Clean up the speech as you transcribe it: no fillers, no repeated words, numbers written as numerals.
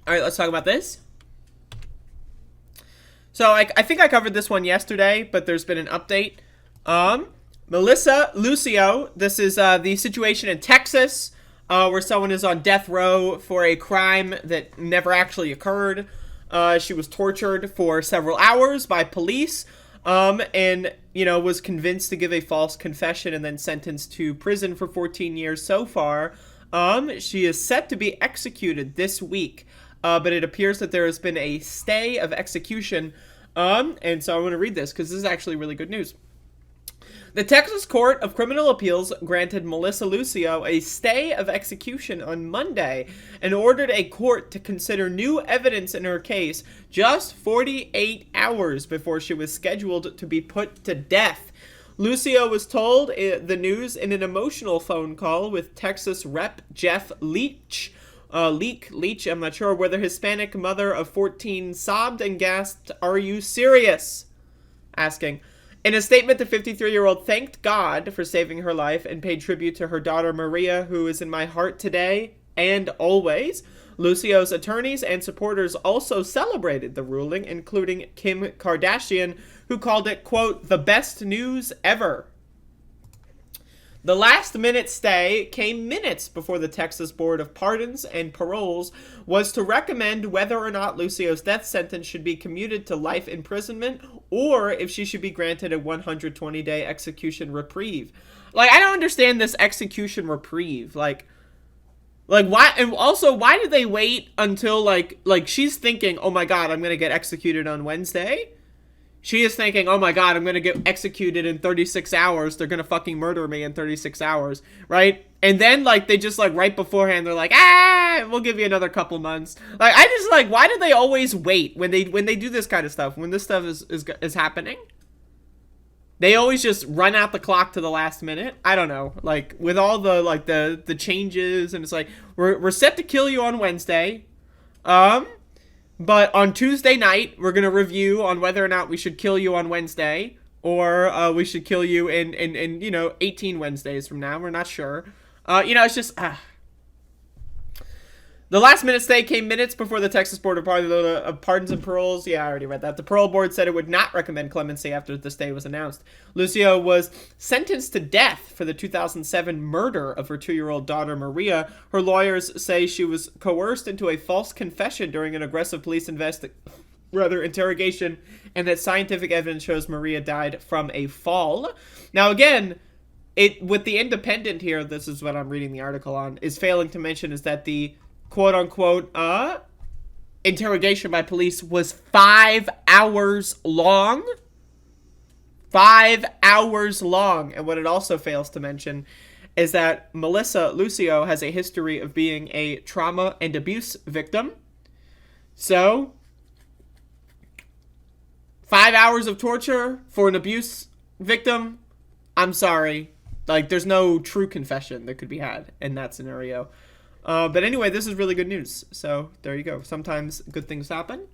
All right, let's talk about this. So I think I covered this one yesterday, but there's been an update. Melissa Lucio, this is the situation in Texas where someone is on death row for a crime that never actually occurred. She was tortured for several hours by police and, was convinced to give a false confession and then sentenced to prison for 14 years so far. She is set to be executed this week, but it appears that there has been a stay of execution, and so I want to read this because this is actually really good news. The Texas Court of Criminal Appeals granted Melissa Lucio a stay of execution on Monday and ordered a court to consider new evidence in her case just 48 hours before she was scheduled to be put to death. Lucio was told the news in an emotional phone call with Texas Rep. Jeff Leach. Leach, I'm not sure, where the Hispanic mother of 14 sobbed and gasped, "Are you serious?" Asking. In a statement, the 53-year-old thanked God for saving her life and paid tribute to her daughter Maria, who is in my heart today and always. Lucio's attorneys and supporters also celebrated the ruling, including Kim Kardashian, who called it, quote, "the best news ever." The last-minute stay came minutes before the Texas Board of Pardons and Paroles was to recommend whether or not Lucio's death sentence should be commuted to life imprisonment or if she should be granted a 120-day execution reprieve. I don't understand this execution reprieve. Like why? And also, why did they wait until, she's thinking, oh my God, I'm going to get executed on Wednesday? She is thinking, oh my God, I'm going to get executed in 36 hours. They're going to fucking murder me in 36 hours, right? And then, they just, right beforehand, they're like, we'll give you another couple months. Why do they always wait when they do this kind of stuff? When this stuff is happening? They always just run out the clock to the last minute. I don't know. With all the changes, and it's we're set to kill you on Wednesday. But on Tuesday night, we're going to review on whether or not we should kill you on Wednesday or we should kill you in 18 Wednesdays from now. We're not sure. It's just... The last-minute stay came minutes before the Texas Board of Pardons and Paroles. Yeah, I already read that. The parole board said it would not recommend clemency after the stay was announced. Lucio was sentenced to death for the 2007 murder of her 2-year-old daughter, Maria. Her lawyers say she was coerced into a false confession during an aggressive police interrogation, and that scientific evidence shows Maria died from a fall. Now, again, with the Independent here, this is what I'm reading the article on, is failing to mention is that the quote-unquote, interrogation by police was 5 hours long. 5 hours long. And what it also fails to mention is that Melissa Lucio has a history of being a trauma and abuse victim. So, 5 hours of torture for an abuse victim? I'm sorry. There's no true confession that could be had in that scenario. But anyway, this is really good news. So there you go. Sometimes good things happen.